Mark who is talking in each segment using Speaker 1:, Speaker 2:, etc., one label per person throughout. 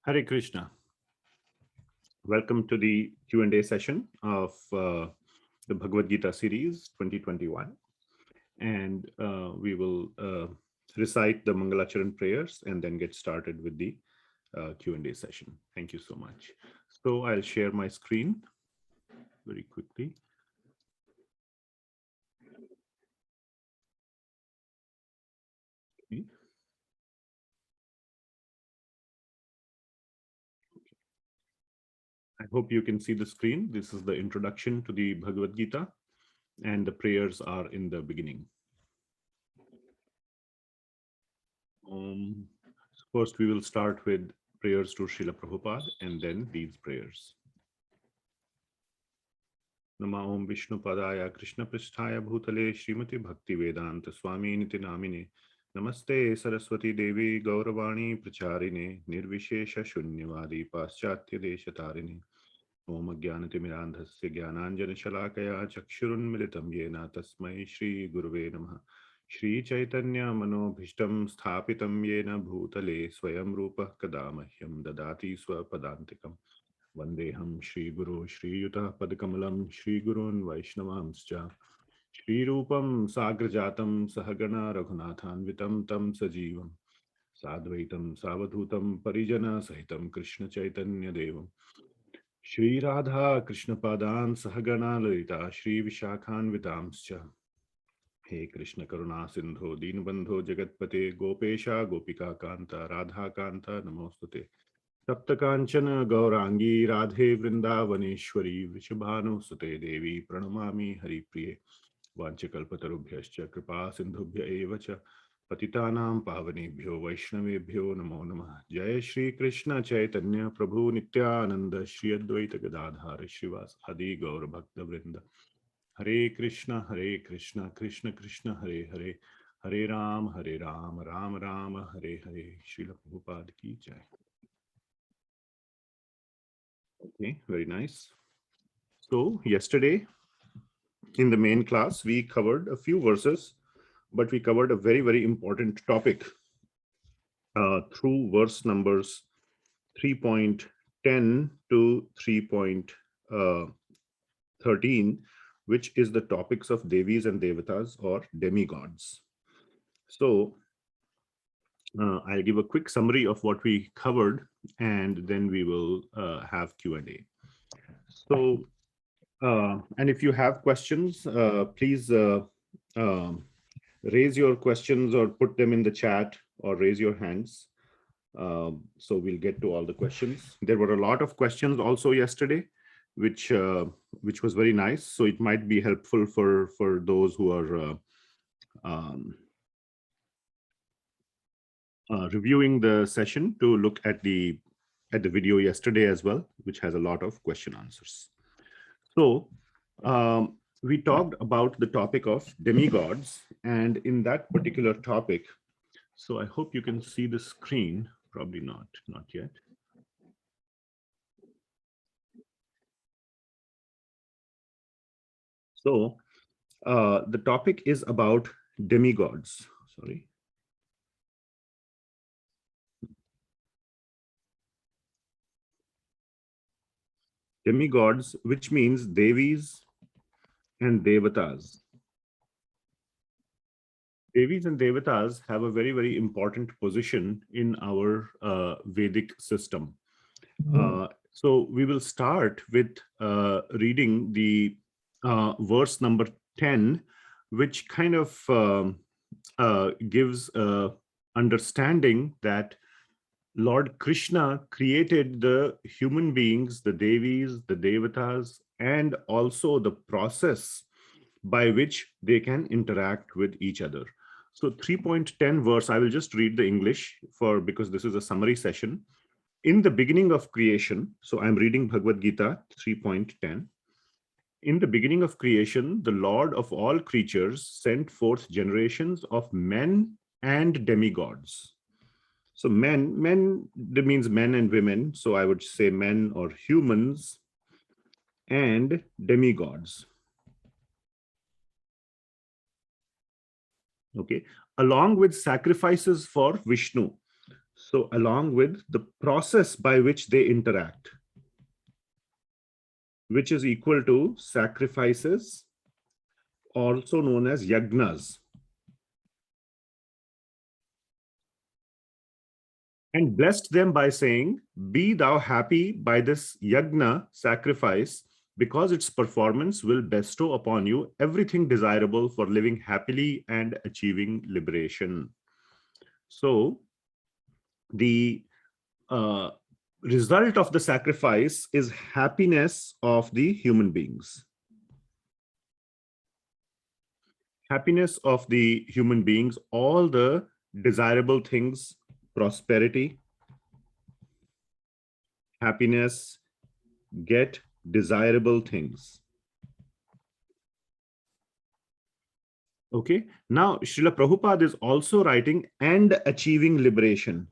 Speaker 1: Hare Krishna. Welcome to the Q&A session of the Bhagavad Gita series 2021. And we will recite the Mangalacharan prayers and then get started with the Q&A session. Thank you so much. So I'll share my screen very quickly. Okay. I hope you can see the screen. This is the introduction to the Bhagavad Gita, and the prayers are in the beginning. First, we will start with prayers to Srila Prabhupada and then these prayers. Nama Om Vishnu Padaya Krishna Pristhaya Bhutale Srimati Bhakti Vedanta Swami Niti Namine Namaste Saraswati Devi Gauravani Pracharine Nirvishesha Shunyavadi Paschatya Deshatarine Om Jnanati Mirandhasya Jnananjana Shalakaya Chakshurun Militam Yena Tasmai Shri Guruve Namaha Shri Chaitanya Manobhishtam Sthapitam Yena Bhutale Swayam Rupa Kadamahyam Dadati Swapadantikam Vandeham Shri Guru Shri Yuta Padakamalam Shri Gurun Vaishnavamscha Shri Rupam Sagrajatam Sahagana Raghunathanvitam Tam Sajivam Sadvaitam Savadhutam Parijana Sahitam Krishna Chaitanya Devam Shri Radha Krishna Padan Sahagana Lalita Shri Vishakhanvitamscha He Krishna Karuna Sindho Deenbandho Jagatpate Gopesha Gopika Kanta Radha Kanta Namostute Saptakanchana Gaurangi Radhe Vrindavaneshwari Vrishabhanu Sute Devi Pranamami Haripriye Vanchakalpatarubhyascha Kripa Sindhubhya Evacha Patitanam Pavanebhyo Vaishnavebhyo Namo Namah Jai Shri Krishna Chaitanya Prabhu Nityananda Shri Advaita Gadadhara Shrivas Adi Gaur Bhakta Vrinda Hare Krishna Krishna Krishna Hare Hare Hare Ram Ram Ram Hare Hare Srila Prabhupada Ki Jai. Okay, very nice. So yesterday in the main class, we covered a few verses, but we covered a very, very important topic through verse numbers 3.10 to 3.13, which is the topics of Devis and Devatas or demigods. So I'll give a quick summary of what we covered, and then we will have Q&A. So, and if you have questions, please raise your questions or put them in the chat or raise your hands. So we'll get to all the questions. There were a lot of questions also yesterday, which was very nice. So it might be helpful for those who are reviewing the session to look at the video yesterday as well, which has a lot of question answers. So we talked about the topic of demigods, and in that particular topic, so I hope you can see the screen. Probably not yet. So the topic is about demigods. Sorry. Demigods, which means Devis and Devatas. Devis and Devatas have a very, very important position in our Vedic system. So we will start with reading the verse number 10, which kind of gives understanding that Lord Krishna created the human beings, the Devis, the Devatas, and also the process by which they can interact with each other. So 3.10 verse, I will just read the English because this is a summary session. In the beginning of creation, so I'm reading Bhagavad Gita 3.10. In the beginning of creation, the Lord of all creatures sent forth generations of men and demigods. So men, that means men and women. So I would say men or humans and demigods. Okay, along with sacrifices for Vishnu. So along with the process by which they interact, which is equal to sacrifices, also known as yagnas. And blessed them by saying, be thou happy by this yagna sacrifice, because its performance will bestow upon you everything desirable for living happily and achieving liberation. So the result of the sacrifice is happiness of the human beings. Happiness of the human beings, all the desirable things, prosperity, happiness, get desirable things. Okay. Now, Srila Prabhupada is also writing and achieving liberation.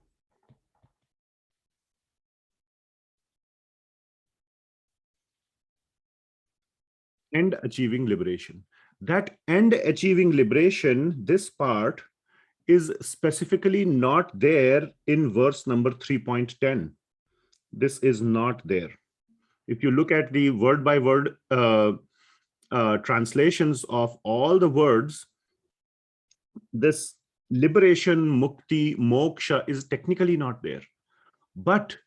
Speaker 1: And achieving liberation. That and achieving liberation, this part is specifically not there in verse number 3.10. This is not there. If you look at the word by word translations of all the words, this liberation, mukti, moksha is technically not there. But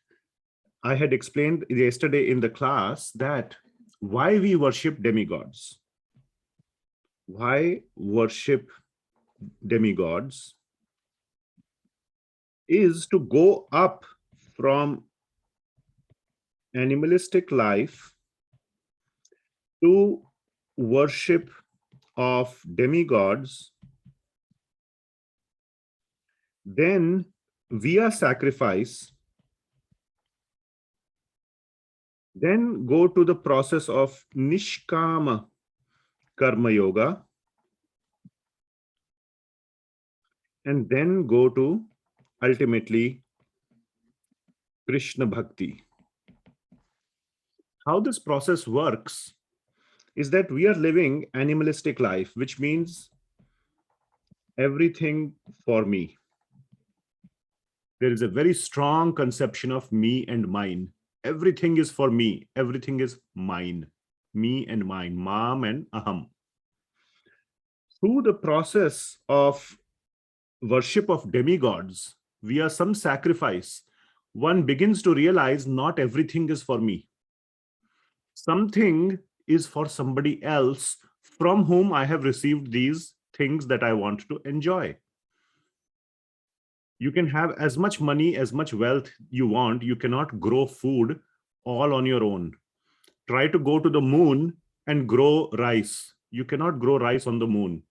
Speaker 1: I had explained yesterday in the class that why we worship demigods. Why worship demigods is to go up from animalistic life to worship of demigods, then via sacrifice, then go to the process of nishkama karma yoga, and then go to ultimately Krishna bhakti. How this process works is that we are living animalistic life, which means everything for me. There is a very strong conception of me and mine. Everything is for me. Everything is mine. Me and mine. Mam and aham. Through the process of worship of demigods, via some sacrifice, one begins to realize not everything is for me. Something is for somebody else from whom I have received these things that I want to enjoy. You can have as much money, as much wealth you want. You cannot grow food all on your own. Try to go to the moon and grow rice. You cannot grow rice on the moon.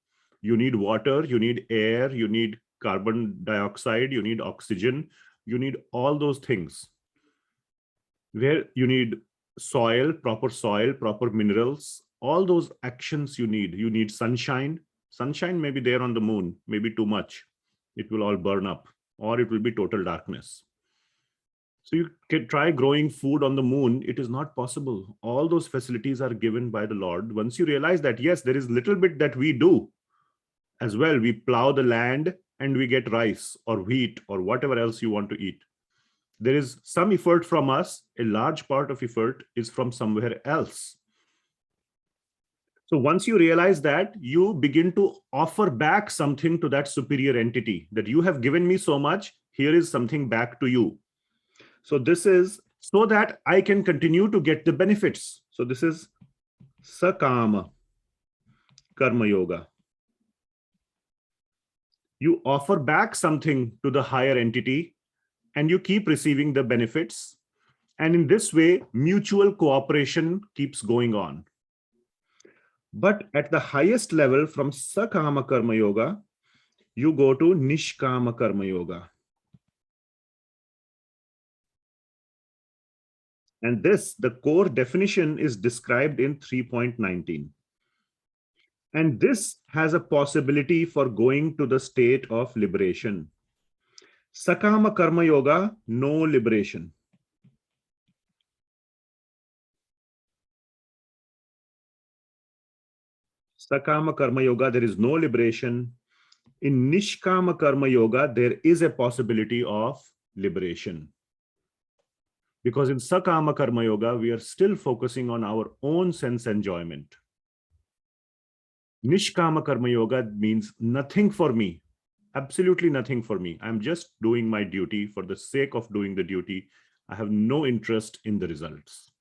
Speaker 1: You need water, you need air, you need carbon dioxide, you need oxygen, you need all those things. Where you need soil, proper minerals, all those actions you need. You need sunshine. Sunshine may be there on the moon, maybe too much. It will all burn up, or it will be total darkness. So you can try growing food on the moon. It is not possible. All those facilities are given by the Lord. Once you realize that, yes, there is little bit that we do as well. We plow the land and we get rice or wheat or whatever else you want to eat. There is some effort from us. A large part of effort is from somewhere else. So once you realize that, you begin to offer back something to that superior entity, that you have given me so much, here is something back to you. So this is so that I can continue to get the benefits. So this is sakama karma yoga. You offer back something to the higher entity and you keep receiving the benefits. And in this way, mutual cooperation keeps going on. But at the highest level from sakama karma yoga, you go to nishkama karma yoga. And this, the core definition, is described in 3.19. And this has a possibility for going to the state of liberation. Sakama karma yoga, no liberation. Sakama karma yoga, there is no liberation. In nishkama karma yoga, there is a possibility of liberation. Because in Sakama Karma Yoga, we are still focusing on our own sense enjoyment. Nishkama Karma Yoga means nothing for me, absolutely nothing for me. I'm just doing my duty for the sake of doing the duty. I have no interest in the results.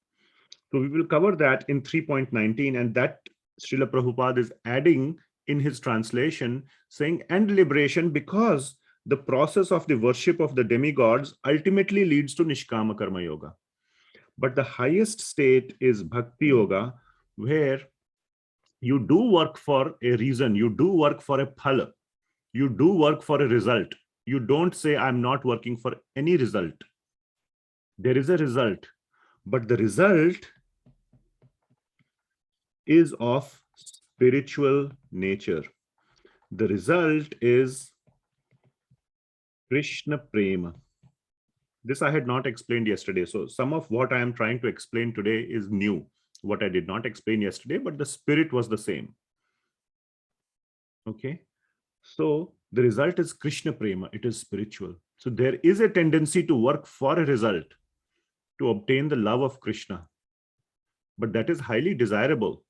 Speaker 1: So we will cover that in 3.19, and that Srila Prabhupada is adding in his translation, saying, and liberation, because the process of the worship of the demigods ultimately leads to Nishkama Karma Yoga. But the highest state is Bhakti Yoga, where you do work for a reason, you do work for a phala, you do work for a result. You don't say, I'm not working for any result. There is a result, but the result is of spiritual nature. The result is Krishna Prema. This I had not explained yesterday. So some of what I am trying to explain today is new. What I did not explain yesterday, but the spirit was the same. Okay. So the result is Krishna Prema. It is spiritual. So there is a tendency to work for a result, to obtain the love of Krishna. But that is highly desirable.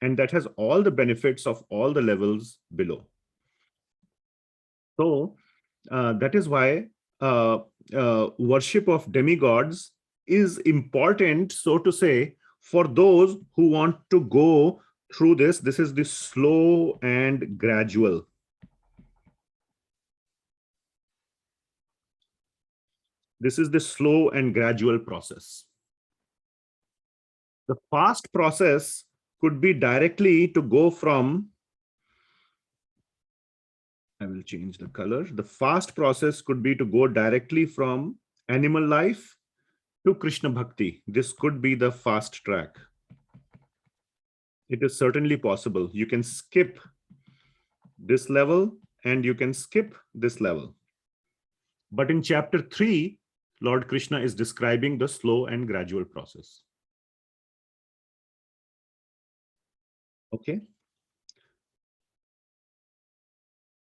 Speaker 1: And that has all the benefits of all the levels below. So that is why worship of demigods is important, so to say, for those who want to go through this. This is the slow and gradual. This is the slow and gradual process. The fast process could be directly to go from, I will change the color. The fast process could be to go directly from animal life to Krishna Bhakti. This could be the fast track. It is certainly possible. You can skip this level and you can skip this level. But in chapter 3, Lord Krishna is describing the slow and gradual process. Okay.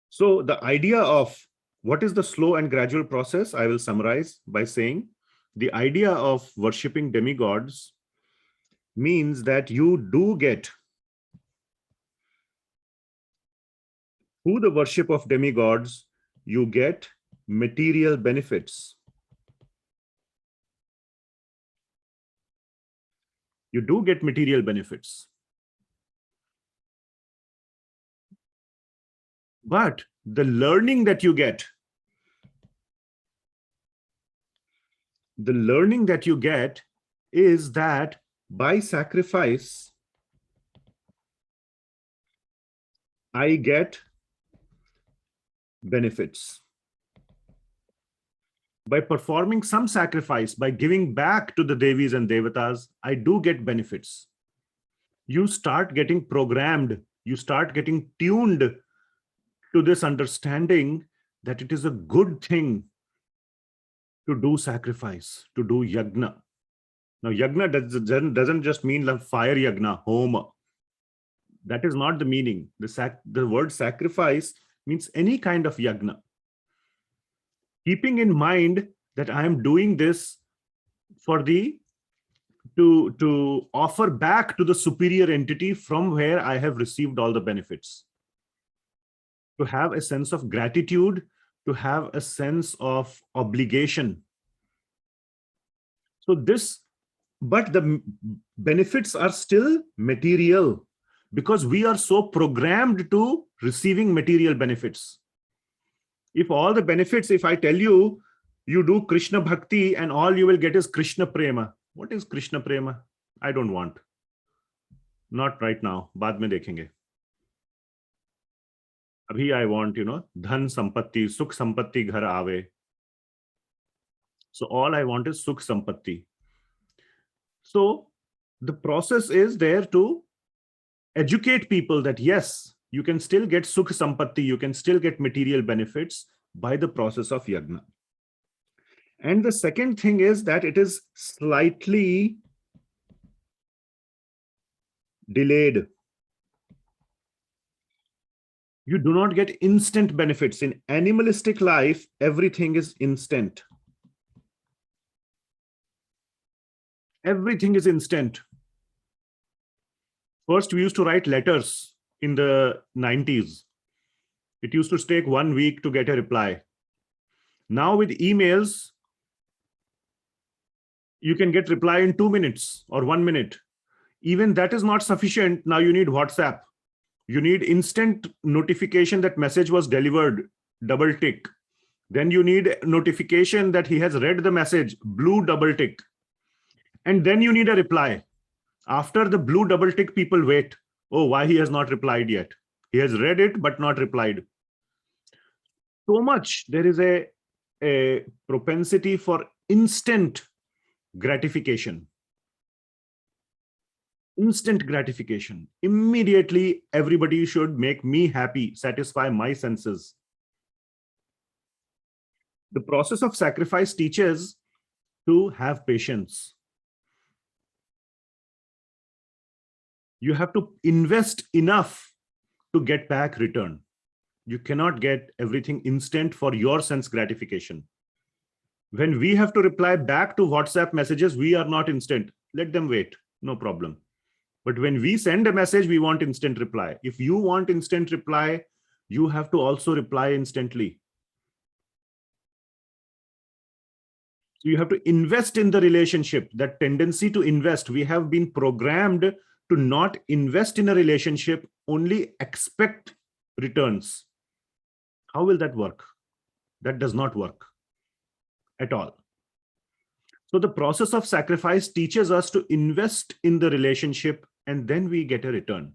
Speaker 1: So the idea of what is the slow and gradual process, I will summarize by saying the idea of worshipping demigods means that you do get, through the worship of demigods, you get material benefits. You do get material benefits. But the learning that you get, is that by sacrifice, I get benefits. By performing some sacrifice, by giving back to the Devis and Devatas, I do get benefits. You start getting programmed, you start getting tuned to this understanding that it is a good thing to do sacrifice, to do yagna. Now, yagna doesn't just mean like fire yagna, homa. That is not the meaning. The word sacrifice means any kind of yagna. Keeping in mind that I am doing this for to offer back to the superior entity from where I have received all the benefits. To have a sense of gratitude, to have a sense of obligation. So this, but the benefits are still material because we are so programmed to receiving material benefits. If all the benefits, if I tell you, you do Krishna Bhakti and all you will get is Krishna Prema. What is Krishna Prema? I don't want. Not right now. Baad mein dekhenge. Abhi I want, dhan sampatti, sukh sampatti ghar aave. So all I want is sukh sampatti. So the process is there to educate people that yes, you can still get sukh sampatti, you can still get material benefits by the process of yagna. And the second thing is that it is slightly delayed. You do not get instant benefits. In animalistic life, everything is instant. Everything is instant. First, we used to write letters in the 90s. It used to take 1 week to get a reply. Now with emails, you can get reply in 2 minutes or 1 minute. Even that is not sufficient. Now you need WhatsApp. You need instant notification that message was delivered, double tick. Then you need notification that he has read the message, blue double tick. And then you need a reply. After the blue double tick, people wait. Oh, why he has not replied yet? He has read it, but not replied. So much. There is a propensity for instant gratification. Instant gratification. Immediately, everybody should make me happy, satisfy my senses. The process of sacrifice teaches to have patience. You have to invest enough to get back return. You cannot get everything instant for your sense gratification. When we have to reply back to WhatsApp messages, we are not instant. Let them wait, no problem. But when we send a message, we want instant reply. If you want instant reply, you have to also reply instantly. So you have to invest in the relationship. That tendency to invest, we have been programmed to not invest in a relationship, only expect returns. How will that work? That does not work at all. So the process of sacrifice teaches us to invest in the relationship, and then we get a return.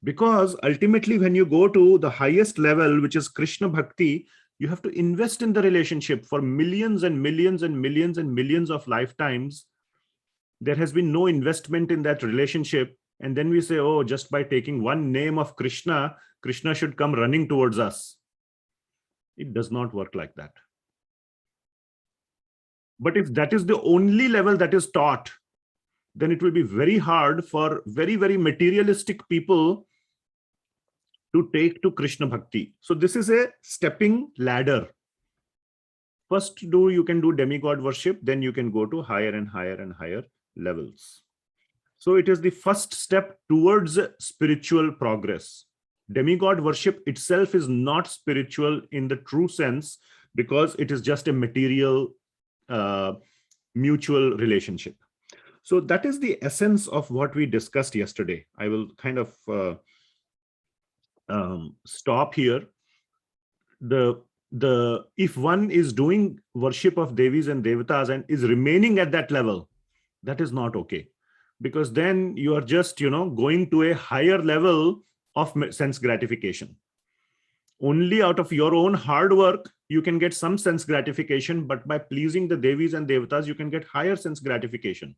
Speaker 1: Because ultimately, when you go to the highest level, which is Krishna Bhakti, you have to invest in the relationship for millions and millions and millions and millions of lifetimes. There has been no investment in that relationship. And then we say, oh, just by taking one name of Krishna, Krishna should come running towards us. It does not work like that. But if that is the only level that is taught, then it will be very hard for very, very materialistic people to take to Krishna Bhakti. So this is a stepping ladder. First, you can do demigod worship, then you can go to higher and higher and higher levels. So it is the first step towards spiritual progress. Demigod worship itself is not spiritual in the true sense, because it is just a material mutual relationship. So that is the essence of what we discussed yesterday. I will kind of stop here. If one is doing worship of Devis and Devatas and is remaining at that level, that is not okay, because then you are just, going to a higher level of sense gratification. Only out of your own hard work, you can get some sense gratification, but by pleasing the Devis and Devatas, you can get higher sense gratification.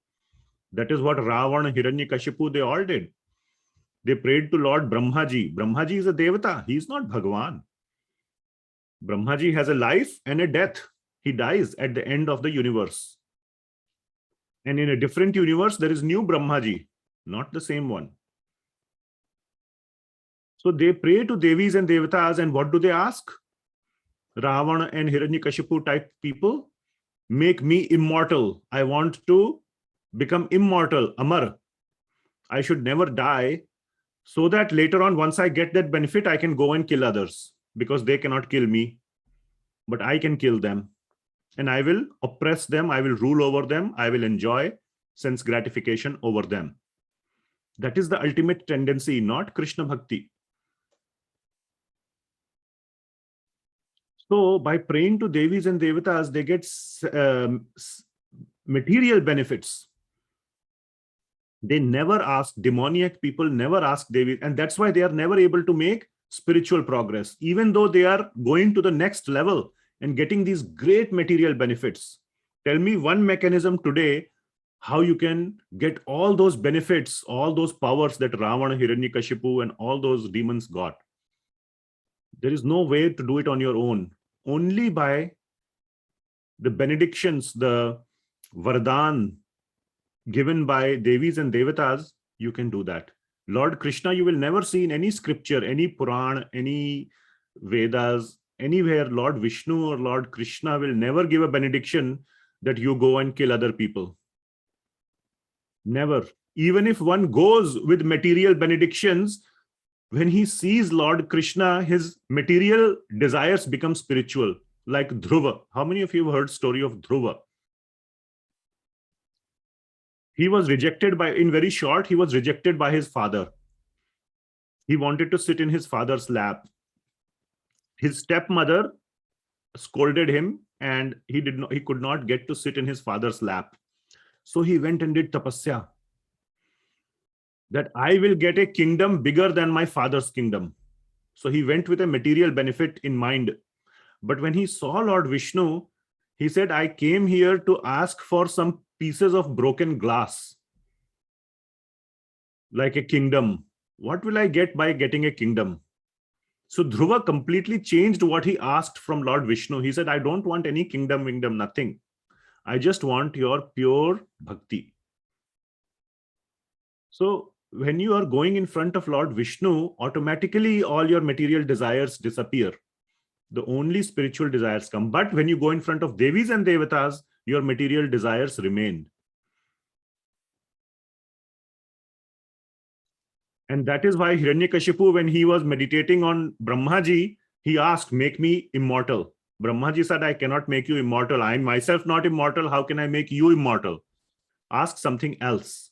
Speaker 1: That is what Ravana, Hiranyakashipu, they all did. They prayed to Lord Brahmaji. Brahmaji is a Devata. He is not Bhagavan. Brahmaji has a life and a death. He dies at the end of the universe. And in a different universe, there is new Brahmaji, not the same one. So they pray to Devis and Devatas, and what do they ask? Ravana and Hiranyakashipu type people, make me immortal. I want to become immortal, Amar. I should never die, so that later on, once I get that benefit, I can go and kill others, because they cannot kill me, but I can kill them. And I will oppress them. I will rule over them. I will enjoy sense gratification over them. That is the ultimate tendency, not Krishna Bhakti. So by praying to Devis and Devatas, they get material benefits. They never ask, demoniac people never ask Devis, and that's why they are never able to make spiritual progress, even though they are going to the next level and getting these great material benefits. Tell me one mechanism today how you can get all those benefits, all those powers that Ravana, Hiranyakashipu, and all those demons got. There is no way to do it on your own. Only by the benedictions, the Vardhan given by Devis and Devatas, you can do that. Lord Krishna, you will never see in any scripture, any Puran, any Vedas, anywhere, Lord Vishnu or Lord Krishna will never give a benediction that you go and kill other people. Never. Even if one goes with material benedictions, when he sees Lord Krishna, his material desires become spiritual, like Dhruva. How many of you have heard story of Dhruva? He was rejected by, in very short, he was rejected by his father. He wanted to sit in his father's lap. His stepmother scolded him, and he could not get to sit in his father's lap. So he went and did tapasya, that I will get a kingdom bigger than my father's kingdom. So he went with a material benefit in mind. But when he saw Lord Vishnu, he said, I came here to ask for some pieces of broken glass, like a kingdom. What will I get by getting a kingdom? So Dhruva completely changed what he asked from Lord Vishnu. He said, I don't want any kingdom, nothing. I just want your pure bhakti. So when you are going in front of Lord Vishnu, automatically all your material desires disappear. The only spiritual desires come. But when you go in front of Devis and Devatas, your material desires remain. And that is why Hiranyakashipu, when he was meditating on Brahmaji, he asked, make me immortal. Brahmaji said, I cannot make you immortal. I am myself not immortal. How can I make you immortal? Ask something else.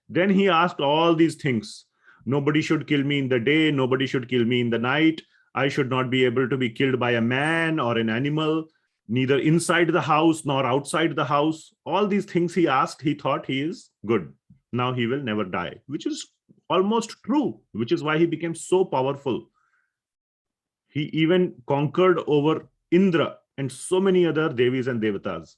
Speaker 1: Then he asked all these things. Nobody should kill me in the day. Nobody should kill me in the night. I should not be able to be killed by a man or an animal, neither inside the house nor outside the house. All these things he asked, he thought he is good. Now he will never die, which is almost true, which is why he became so powerful. He even conquered over Indra and so many other Devis and Devatas.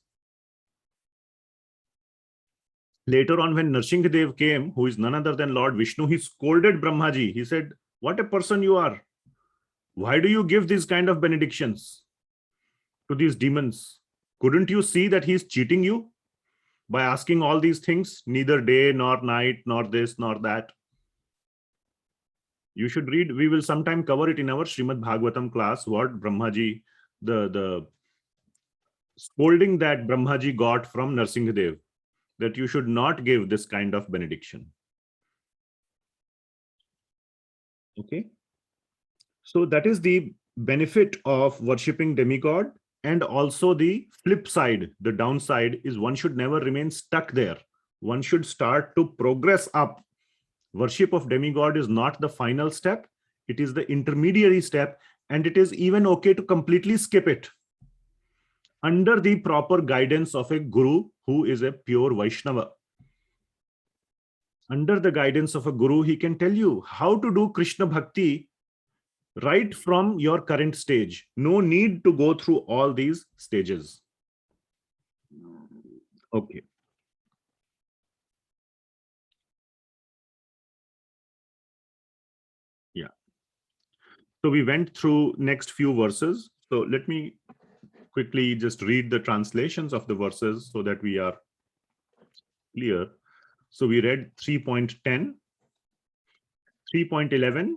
Speaker 1: Later on, when Narsinghadev came, who is none other than Lord Vishnu, he scolded Brahmaji. He said, what a person you are. Why do you give these kind of benedictions to these demons? Couldn't you see that he's cheating you by asking all these things, neither day nor night, nor this, nor that? You should read. We will sometime cover it in our Srimad Bhagavatam class, what Brahmaji, the scolding that Brahmaji got from Narsinghadev, that you should not give this kind of benediction. Okay. So that is the benefit of worshipping demigod. And also the flip side, the downside is one should never remain stuck there. One should start to progress up. Worship of demigod is not the final step. It is the intermediary step. And it is even okay to completely skip it under the proper guidance of a guru who is a pure Vaishnava. Under the guidance of a guru, he can tell you how to do Krishna Bhakti right from your current stage. No need to go through all these stages. Okay. Yeah. So we went through next few verses. So let me quickly just read the translations of the verses so that we are clear. So we read 3.10, 3.11.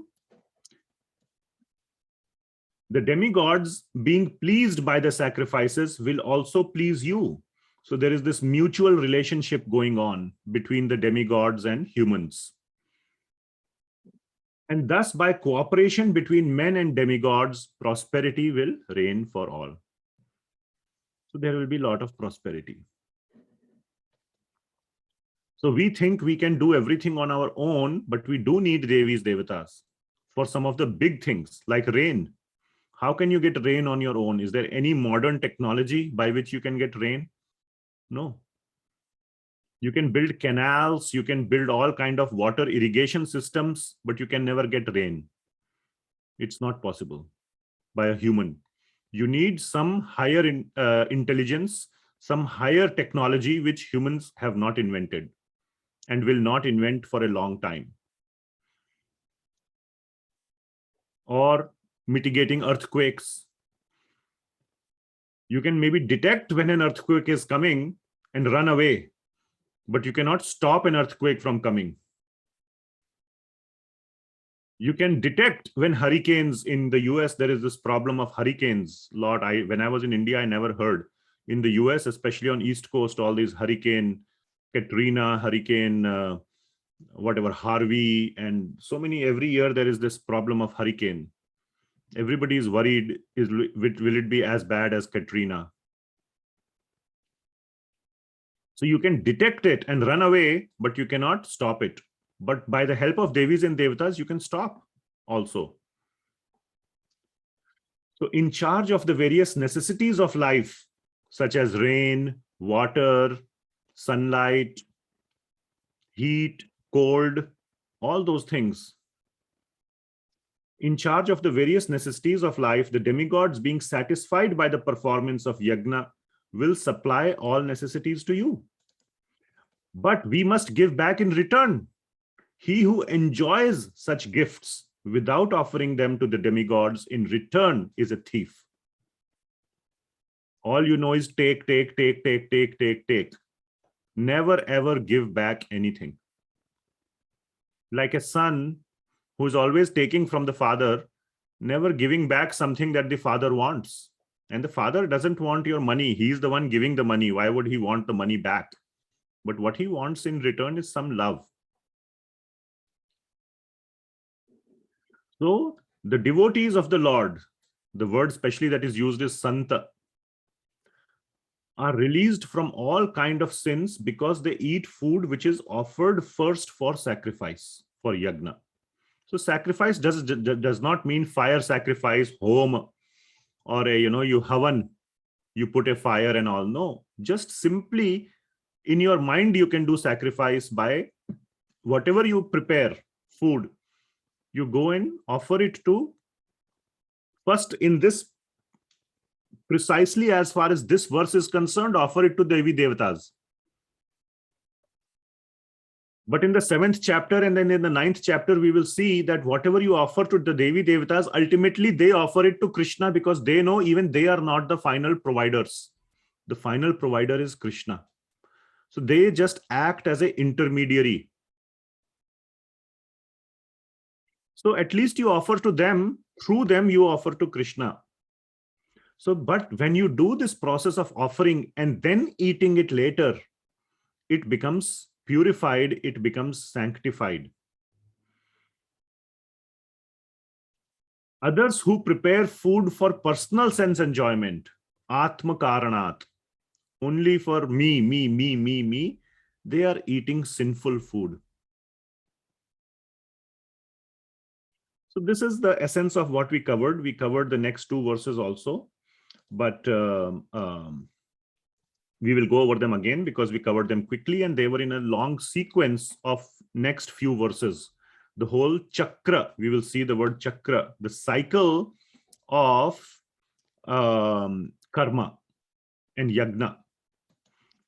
Speaker 1: The demigods, being pleased by the sacrifices, will also please you. So there is this mutual relationship going on between the demigods and humans. And thus, by cooperation between men and demigods, prosperity will reign for all. So there will be a lot of prosperity. So we think we can do everything on our own, but we do need Devis, Devatas for some of the big things like rain. How can you get rain on your own? Is there any modern technology by which you can get rain? No. You can build canals, you can build all kind of water irrigation systems, but you can never get rain. It's not possible by a human. You need some higher intelligence, some higher technology, which humans have not invented and will not invent for a long time. Or mitigating earthquakes. You can maybe detect when an earthquake is coming and run away, but you cannot stop an earthquake from coming. You can detect when hurricanes in the US, there is this problem of hurricanes. When I was in India, I never heard. In the US, especially on East Coast, all these hurricane Katrina, hurricane, whatever, Harvey, and so many. Every year there is this problem of hurricane. Everybody is worried, will it be as bad as Katrina? So you can detect it and run away, but you cannot stop it. But by the help of Devis and Devatas, you can stop also. So in charge of the various necessities of life, such as rain, water, sunlight, heat, cold, all those things. In charge of the various necessities of life, the demigods, being satisfied by the performance of yajna, will supply all necessities to you. But we must give back in return. He who enjoys such gifts without offering them to the demigods in return is a thief. All you know is take, take, take, take, take, take, take. Never ever give back anything. Like a son who is always taking from the father, never giving back something that the father wants. And the father doesn't want your money. He's the one giving the money. Why would he want the money back? But what he wants in return is some love. So the devotees of the Lord, the word especially that is used is Santa, are released from all kind of sins because they eat food which is offered first for sacrifice, for yajna. So sacrifice does not mean fire sacrifice, home, or you havan, you put a fire and all. No, just simply in your mind you can do sacrifice by whatever you prepare, food, you go and offer it to, first in this, precisely as far as this verse is concerned, offer it to Devi Devatas. But in the 7th chapter and then in the 9th chapter, we will see that whatever you offer to the Devi Devatas, ultimately they offer it to Krishna, because they know even they are not the final providers. The final provider is Krishna. So they just act as an intermediary. So at least you offer to them, through them you offer to Krishna. So, but when you do this process of offering and then eating it later, it becomes purified, it becomes sanctified. Others who prepare food for personal sense enjoyment, Atma Karanat, only for me, they are eating sinful food. So this is the essence of what we covered. We covered the next 2 verses also, but we will go over them again because we covered them quickly and they were in a long sequence of next few verses. The whole chakra, we will see the word chakra, the cycle of karma and yagna.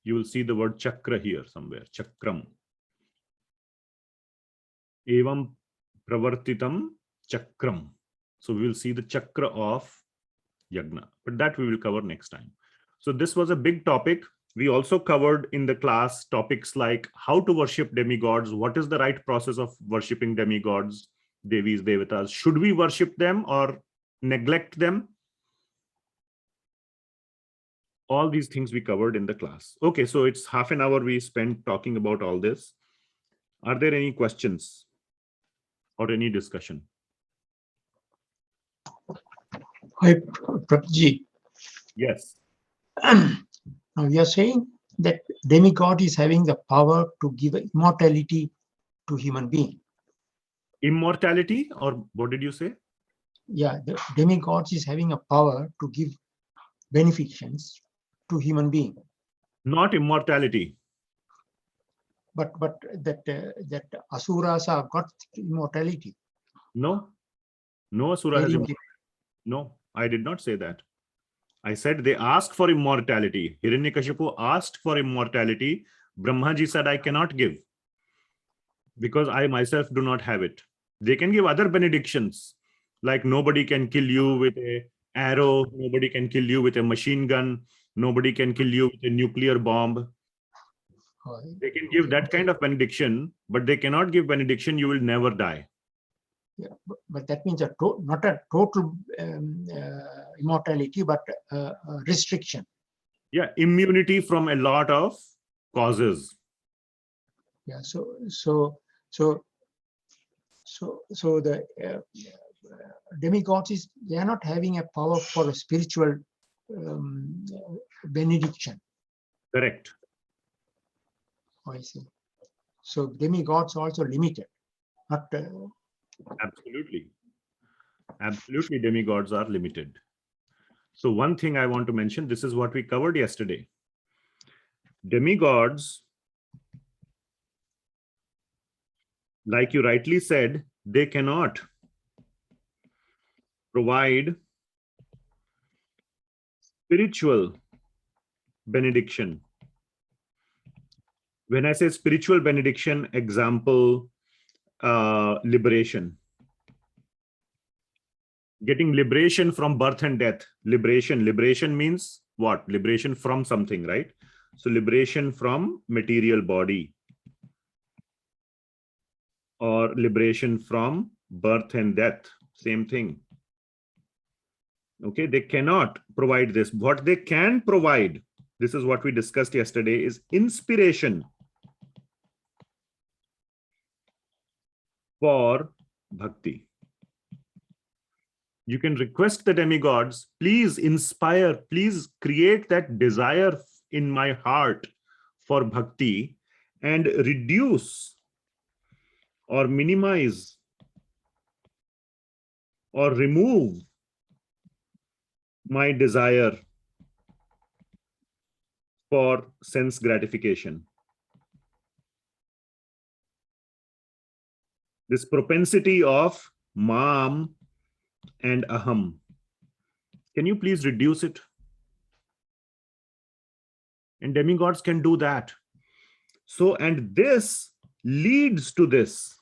Speaker 1: You will see the word chakra here somewhere, chakram. Evam pravartitam chakram. So we will see the chakra of yagna, but that we will cover next time. So this was a big topic. We also covered in the class topics like how to worship demigods, what is the right process of worshipping demigods, Devis, Devatas. Should we worship them or neglect them? All these things we covered in the class. Okay, so it's half an hour we spent talking about all this. Are there any questions or any discussion?
Speaker 2: Hi, Prabhuji.
Speaker 1: Yes.
Speaker 2: Now you are saying that demigod is having the power to give immortality to human being.
Speaker 1: Immortality, or what did you say?
Speaker 2: Yeah, the demigod is having a power to give beneficence to human being.
Speaker 1: Not immortality.
Speaker 2: But that asuras have got immortality.
Speaker 1: No, no asura has immortality. No, I did not say that. I said they ask for immortality. Hiranyakashipu asked for immortality. Brahmaji said, I cannot give because I myself do not have it. They can give other benedictions, like nobody can kill you with an arrow, nobody can kill you with a machine gun, nobody can kill you with a nuclear bomb. They can give that kind of benediction, but they cannot give benediction, you will never die.
Speaker 2: Yeah, but that means not a total immortality, but restriction.
Speaker 1: Yeah, immunity from a lot of causes.
Speaker 2: Yeah. So the demigods they are not having a power for a spiritual benediction.
Speaker 1: Correct.
Speaker 2: I see. So demigods also limited, not
Speaker 1: Absolutely. Absolutely, demigods are limited. So one thing I want to mention, this is what we covered yesterday. Demigods, like you rightly said, they cannot provide spiritual benediction. When I say spiritual benediction, example, liberation. Getting liberation from birth and death. Liberation means what? Liberation from something, right? So liberation from material body, or liberation from birth and death, same thing. Okay, they cannot provide this. What they can provide, this is what we discussed yesterday, is inspiration for bhakti. You can request the demigods, please inspire, please create that desire in my heart for bhakti and reduce or minimize or remove my desire for sense gratification. This propensity of mam and aham, can you please reduce it? And demigods can do that. So, and this leads to this.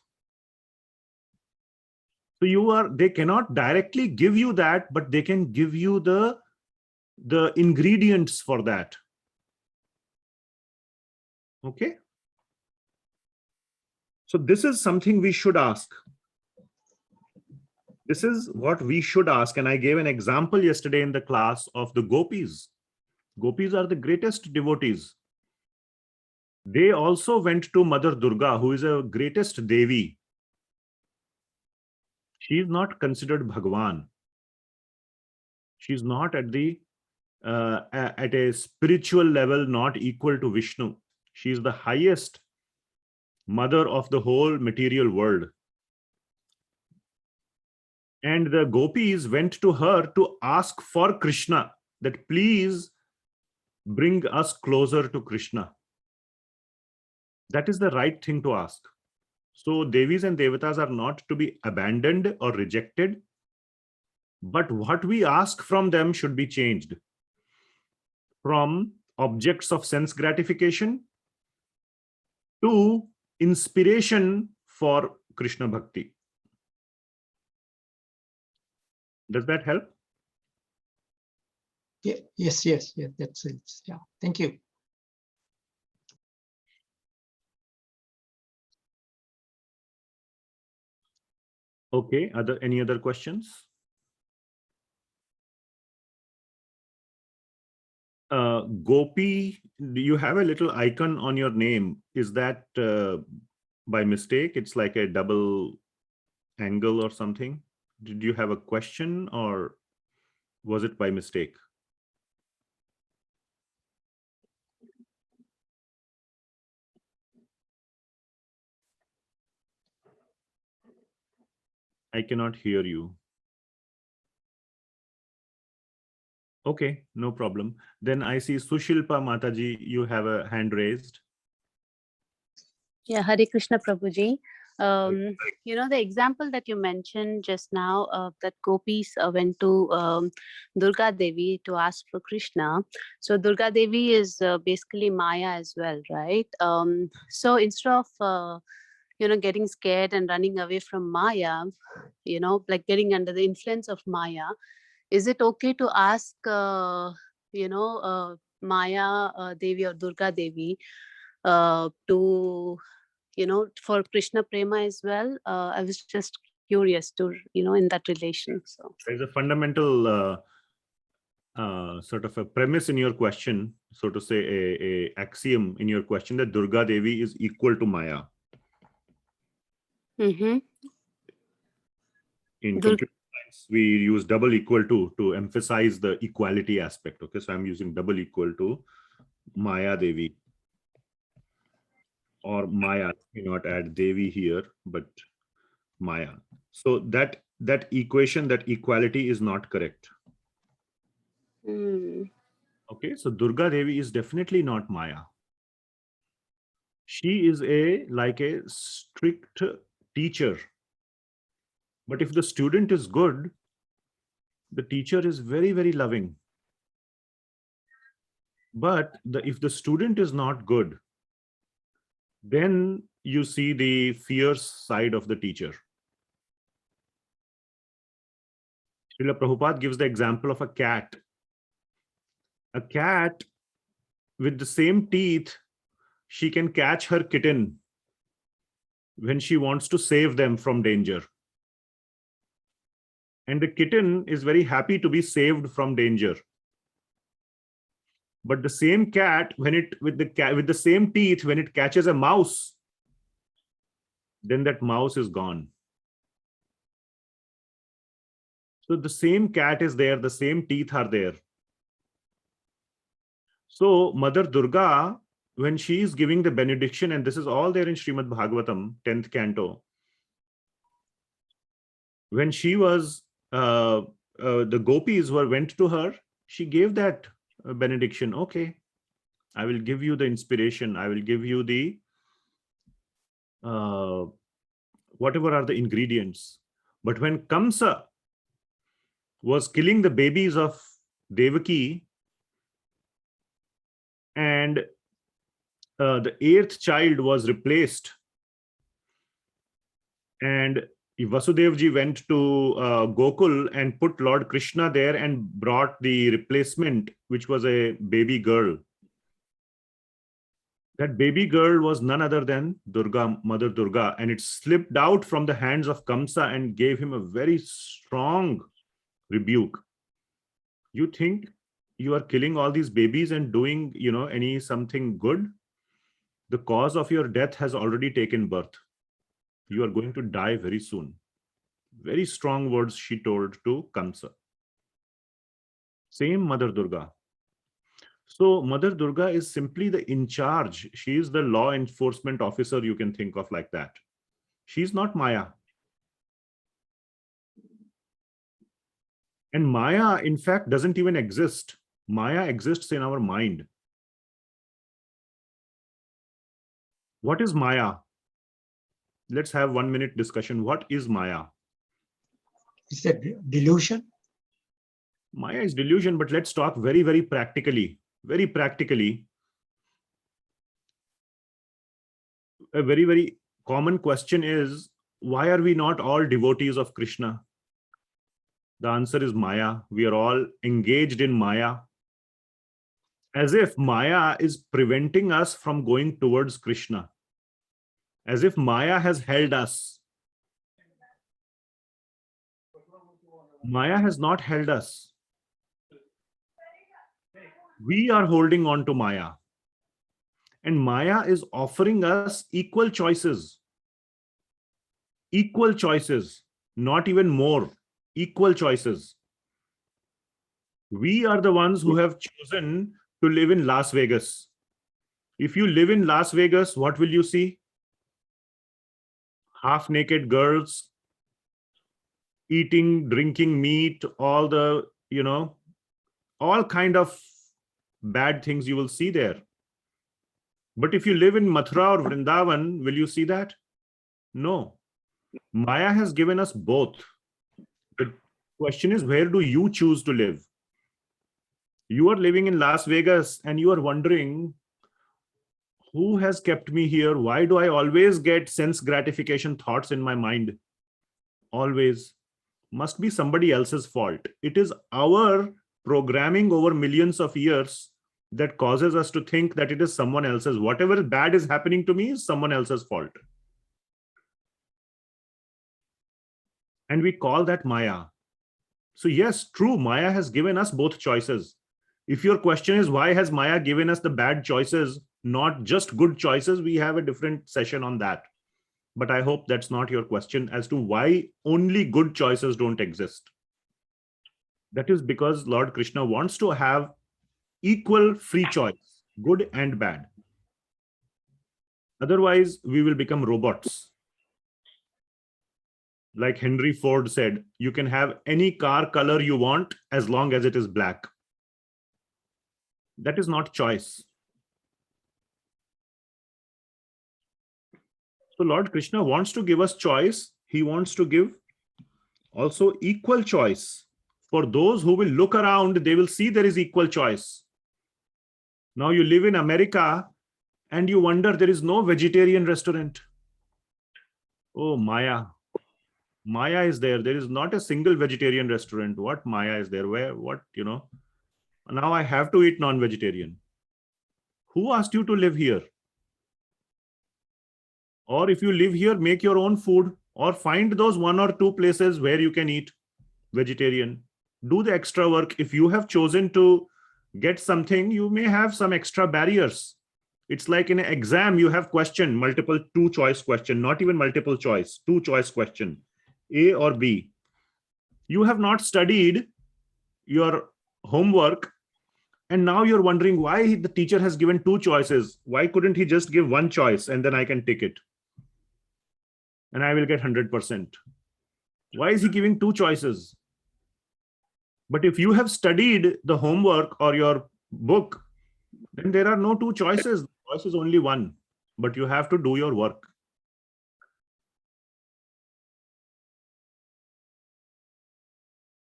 Speaker 1: So they cannot directly give you that, but they can give you the ingredients for that. Okay. So this is something we should ask. This is what we should ask. And I gave an example yesterday in the class of the gopis. Gopis are the greatest devotees. They also went to Mother Durga, who is a greatest Devi. She is not considered Bhagwan. She is not at a spiritual level, not equal to Vishnu. She is the highest mother of the whole material world. And the gopis went to her to ask for Krishna, that please bring us closer to Krishna. That is the right thing to ask. So Devis and Devatas are not to be abandoned or rejected, but what we ask from them should be changed from objects of sense gratification to inspiration for Krishna Bhakti. Does that help?
Speaker 2: Yeah, yes, that's it. Yeah, thank you.
Speaker 1: Okay, any other questions? Gopi, you have a little icon on your name. Is that by mistake? It's like a double angle or something. Did you have a question or was it by mistake? I cannot hear you. Okay, no problem. Then I see Sushilpa Mataji, you have a hand raised.
Speaker 3: Yeah, Hare Krishna Prabhuji. You know, the example that you mentioned just now, that gopis went to Durga Devi to ask for Krishna. So Durga Devi is basically Maya as well, right? So instead of, you know, getting scared and running away from Maya, you know, like getting under the influence of Maya, is it okay to ask, you know, Maya Devi or Durga Devi to, you know, for Krishna Prema as well? I was just curious to, you know, in that relation. So
Speaker 1: There's a fundamental sort of a premise in your question, so to say, a axiom in your question, that Durga Devi is equal to Maya.
Speaker 3: Mm-hmm.
Speaker 1: In
Speaker 3: Dur-
Speaker 1: computer science, we use double equal to emphasize the equality aspect. Okay, so I'm using double equal to Maya Devi, or Maya. We not add Devi here, but Maya. So that equation, that equality is not correct.
Speaker 3: Mm.
Speaker 1: Okay, so Durga Devi is definitely not Maya. She is like a strict teacher. But if the student is good, the teacher is very, very loving. But if the student is not good, then you see the fierce side of the teacher. Srila Prabhupada gives the example of a cat. A cat with the same teeth, she can catch her kitten when she wants to save them from danger. And the kitten is very happy to be saved from danger. But the same cat, with the same teeth, when it catches a mouse, then that mouse is gone. So the same cat is there, the same teeth are there. So Mother Durga, when she is giving the benediction, and this is all there in Srimad Bhagavatam, 10th canto, when she was, the gopis went to her, she gave that benediction. Okay, I will give you the inspiration. I will give you the, whatever are the ingredients. But when Kamsa was killing the babies of Devaki, and the 8th child was replaced, and Vasudevji went to Gokul and put Lord Krishna there and brought the replacement, which was a baby girl. That baby girl was none other than Durga, Mother Durga, and it slipped out from the hands of Kamsa and gave him a very strong rebuke. You think you are killing all these babies and doing, something good? The cause of your death has already taken birth. You are going to die very soon. Very strong words she told to Kamsa. Same Mother Durga. So Mother Durga is simply the in charge. She is the law enforcement officer, you can think of like that. She's not Maya. And Maya, in fact, doesn't even exist. Maya exists in our mind. What is Maya? Let's have 1 minute discussion. What is Maya?
Speaker 2: Is that delusion?
Speaker 1: Maya is delusion, but let's talk very, very practically. Very practically. A very, very common question is, why are we not all devotees of Krishna? The answer is Maya. We are all engaged in Maya. As if Maya is preventing us from going towards Krishna. As if Maya has held us. Maya has not held us. We are holding on to Maya. And Maya is offering us equal choices. Equal choices, not even more. Equal choices. We are the ones who have chosen to live in Las Vegas. If you live in Las Vegas, what will you see? Half-naked girls eating, drinking meat, all the, all kind of bad things you will see there. But if you live in Mathura or Vrindavan, will you see that? No. Maya has given us both. The question is, where do you choose to live? You are living in Las Vegas and you are wondering, who has kept me here? Why do I always get sense gratification thoughts in my mind? Always. Must be somebody else's fault. It is our programming over millions of years that causes us to think that it is someone else's. Whatever bad is happening to me is someone else's fault. And we call that Maya. So yes, true, Maya has given us both choices. If your question is why has Maya given us the bad choices, not just good choices, we have a different session on that. But I hope that's not your question as to why only good choices don't exist. That is because Lord Krishna wants to have equal free choice, good and bad. Otherwise, we will become robots. Like Henry Ford said, you can have any car color you want as long as it is black. That is not choice. So Lord Krishna wants to give us choice. He wants to give also equal choice. For those who will look around, they will see there is equal choice. Now you live in America and you wonder there is no vegetarian restaurant. Oh, Maya. Maya is there. There is not a single vegetarian restaurant. What Maya is there? Where, what, now I have to eat non-vegetarian. Who asked you to live here? Or if you live here, make your own food or find those 1 or 2 places where you can eat vegetarian. Do the extra work. If you have chosen to get something, you may have some extra barriers. It's like in an exam, you have question, multiple 2-choice question, not even multiple choice, 2-choice question, A or B. You have not studied your homework, and now you're wondering why the teacher has given 2 choices. Why couldn't he just give 1 choice and then I can take it? And I will get 100%. Why is he giving 2 choices? But if you have studied the homework or your book, then there are no 2 choices. The choice is only 1, but you have to do your work.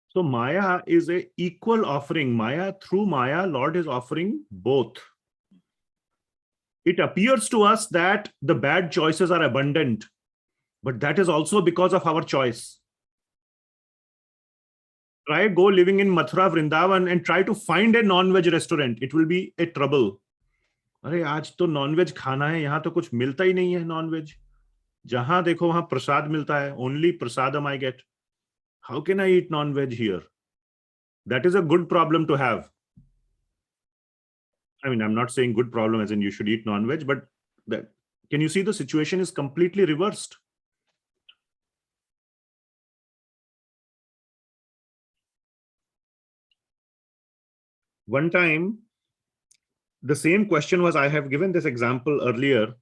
Speaker 1: So Maya is an equal offering. Through Maya, Lord is offering both. It appears to us that the bad choices are abundant, but that is also because of our choice. Try go living in Mathura, Vrindavan and try to find a non-veg restaurant. It will be a trouble. अरे आज तो non-veg खाना है, यहाँ तो कुछ मिलता ही नहीं है non-veg. जहां देखो वहां प्रसाद मिलता है. Only prasadam I get. How can I eat non-veg here? That is a good problem to have. I mean, I'm not saying good problem as in you should eat non-veg, but can you see the situation is completely reversed? One time, the same question was, I have given this example earlier.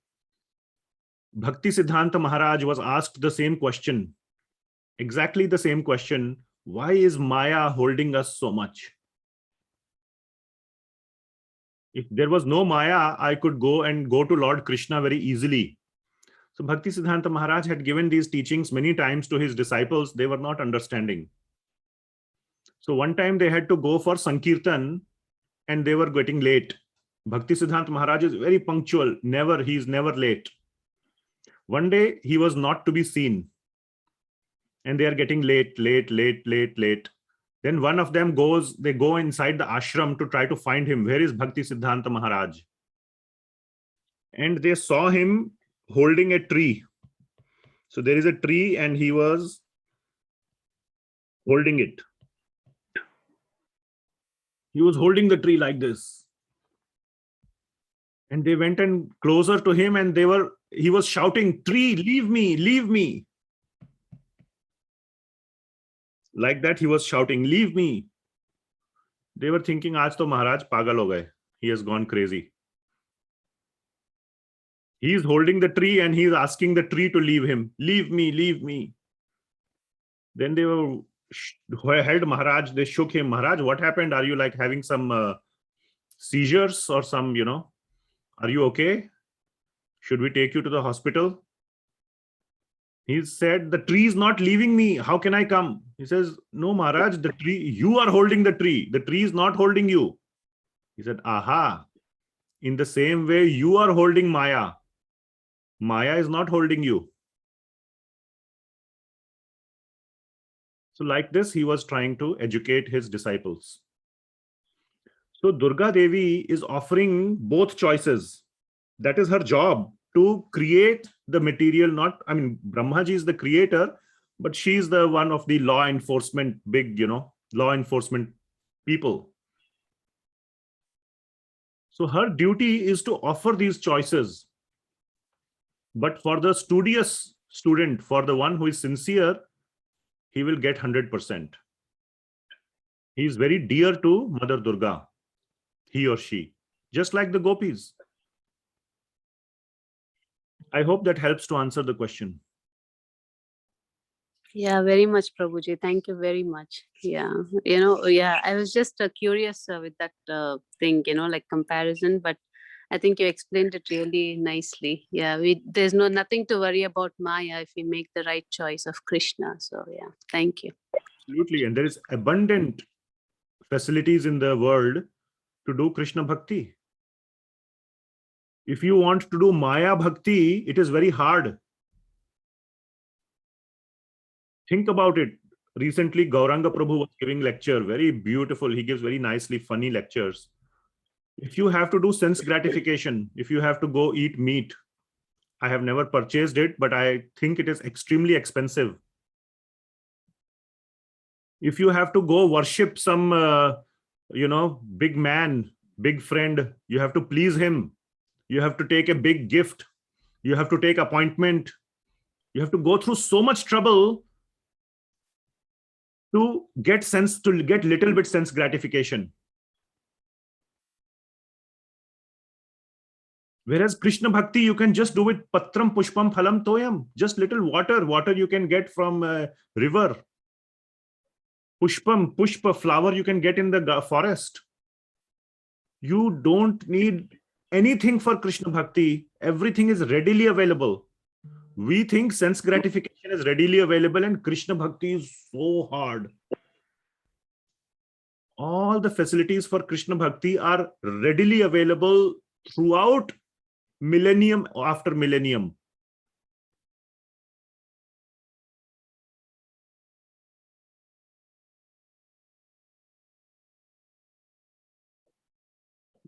Speaker 1: Bhakti Siddhanta Maharaj was asked the same question, exactly the same question. Why is Maya holding us so much? If there was no Maya, I could go to Lord Krishna very easily. So Bhakti Siddhanta Maharaj had given these teachings many times to his disciples. They were not understanding. So one time they had to go for Sankirtan and they were getting late. Bhakti Siddhanta Maharaj is very punctual. He is never late. One day he was not to be seen. And they are getting late. Then one of them they go inside the ashram to try to find him. Where is Bhakti Siddhanta Maharaj? And they saw him holding a tree. So there is a tree and he was holding it. He was holding the tree like this. And they went and closer to him and he was shouting, "Tree, leave me, leave me." Like that, he was shouting, "Leave me." They were thinking, "Aaj to Maharaj pagal ho gaye. He has gone crazy." He is holding the tree and he is asking the tree to leave him. "Leave me, leave me." Then they held Maharaj, they shook him. "Maharaj, what happened? Are you like having some seizures or some, are you okay? Should we take you to the hospital?" He said, "The tree is not leaving me. How can I come?" He says, "No, Maharaj, the tree, you are holding the tree. The tree is not holding you." He said, "Aha, in the same way, you are holding Maya. Maya is not holding you." So like this, he was trying to educate his disciples. So Durga Devi is offering both choices. That is her job, to create the material. Brahmaji is the creator, but she is the one of the law enforcement, big, law enforcement people. So her duty is to offer these choices. But for the studious student, for the one who is sincere, he will get 100%. He is very dear to Mother Durga, he or she, just like the gopis. I hope that helps to answer the question.
Speaker 3: Yeah, very much, Prabhuji. Thank you very much. Yeah, I was just curious with that thing, like comparison, but I think you explained it really nicely. Yeah, there's nothing to worry about Maya if we make the right choice of Krishna. So yeah, thank you.
Speaker 1: Absolutely. And there is abundant facilities in the world to do Krishna Bhakti. If you want to do Maya Bhakti, it is very hard. Think about it. Recently, Gauranga Prabhu was giving lecture, very beautiful. He gives very nicely funny lectures. If you have to do sense gratification, if you have to go eat meat, I have never purchased it, but I think it is extremely expensive. If you have to go worship some, big man, big friend, you have to please him. You have to take a big gift. You have to take appointment. You have to go through so much trouble to get little bit sense gratification. Whereas Krishna Bhakti, you can just do it patram pushpam phalam toyam, just little water you can get from a river. Pushpa, flower you can get in the forest. You don't need anything for Krishna Bhakti. Everything is readily available. We think sense gratification is readily available and Krishna Bhakti is so hard. All the facilities for Krishna Bhakti are readily available throughout millennium after millennium.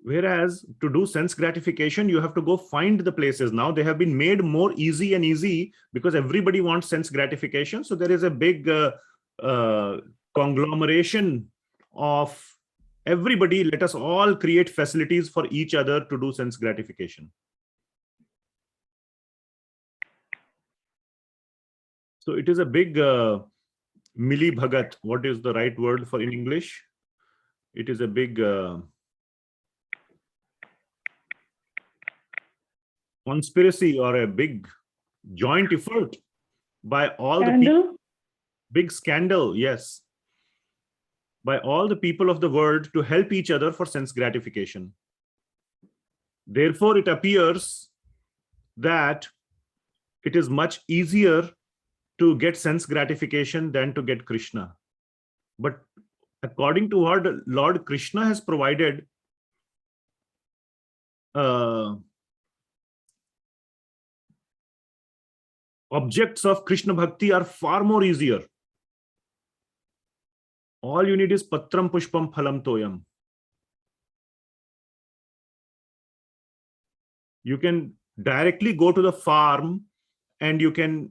Speaker 1: Whereas to do sense gratification, you have to go find the places. Now they have been made more easy and easy because everybody wants sense gratification. So there is a big conglomeration of everybody. Let us all create facilities for each other to do sense gratification. So it is a big Mili Bhagat. What is the right word for in English? It is a big conspiracy or a big joint effort by all the people. Big scandal, yes. By all the people of the world to help each other for sense gratification. Therefore, it appears that it is much easier to get sense gratification than to get Krishna. But according to what Lord Krishna has provided, objects of Krishna Bhakti are far more easier. All you need is patram pushpam phalam toyam. You can directly go to the farm and you can,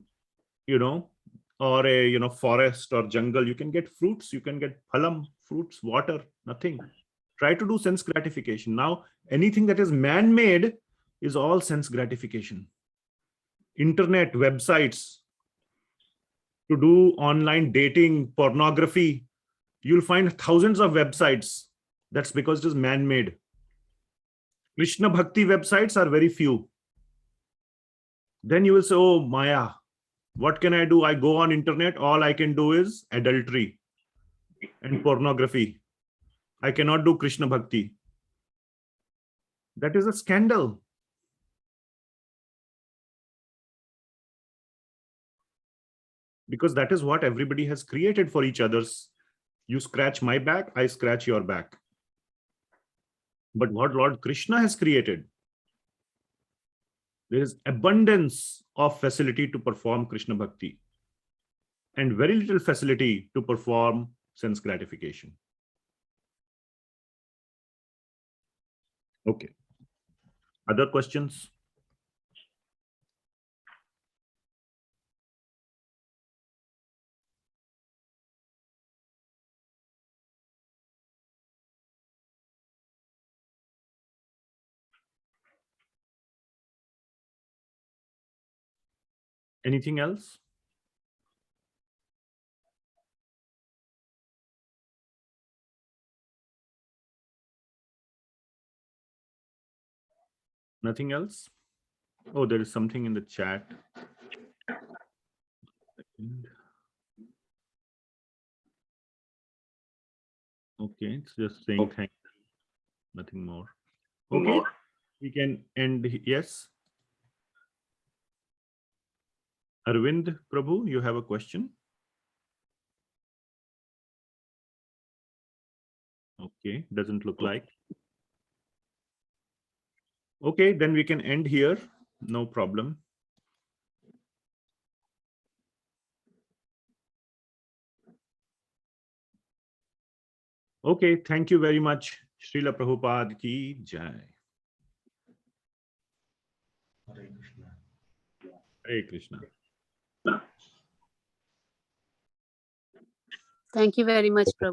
Speaker 1: or a forest or jungle, you can get fruits, you can get phalam, fruits, water, nothing. Try to do sense gratification. Now, anything that is man-made is all sense gratification. Internet, websites, to do online dating, pornography, you'll find thousands of websites. That's because it is man-made. Krishna Bhakti websites are very few. Then you will say, oh, Maya, what can I do? I go on internet, all I can do is adultery and pornography. I cannot do Krishna Bhakti. That is a scandal. Because that is what everybody has created for each other's. You scratch my back, I scratch your back. But what Lord Krishna has created, there is abundance of facility to perform Krishna Bhakti and very little facility to perform sense gratification. Okay. Other questions? Anything else? Nothing else? Oh, there is something in the chat. Okay, it's just saying thank you. Nothing more. Okay, we can end. Yes. Arvind Prabhu, you have a question? Okay, doesn't look like. Okay, then we can end here. No problem. Okay, thank you very much. Srila Prabhupada ki jai.
Speaker 4: Hare Krishna.
Speaker 1: Hare Krishna.
Speaker 3: Thank you very much, Prabhu.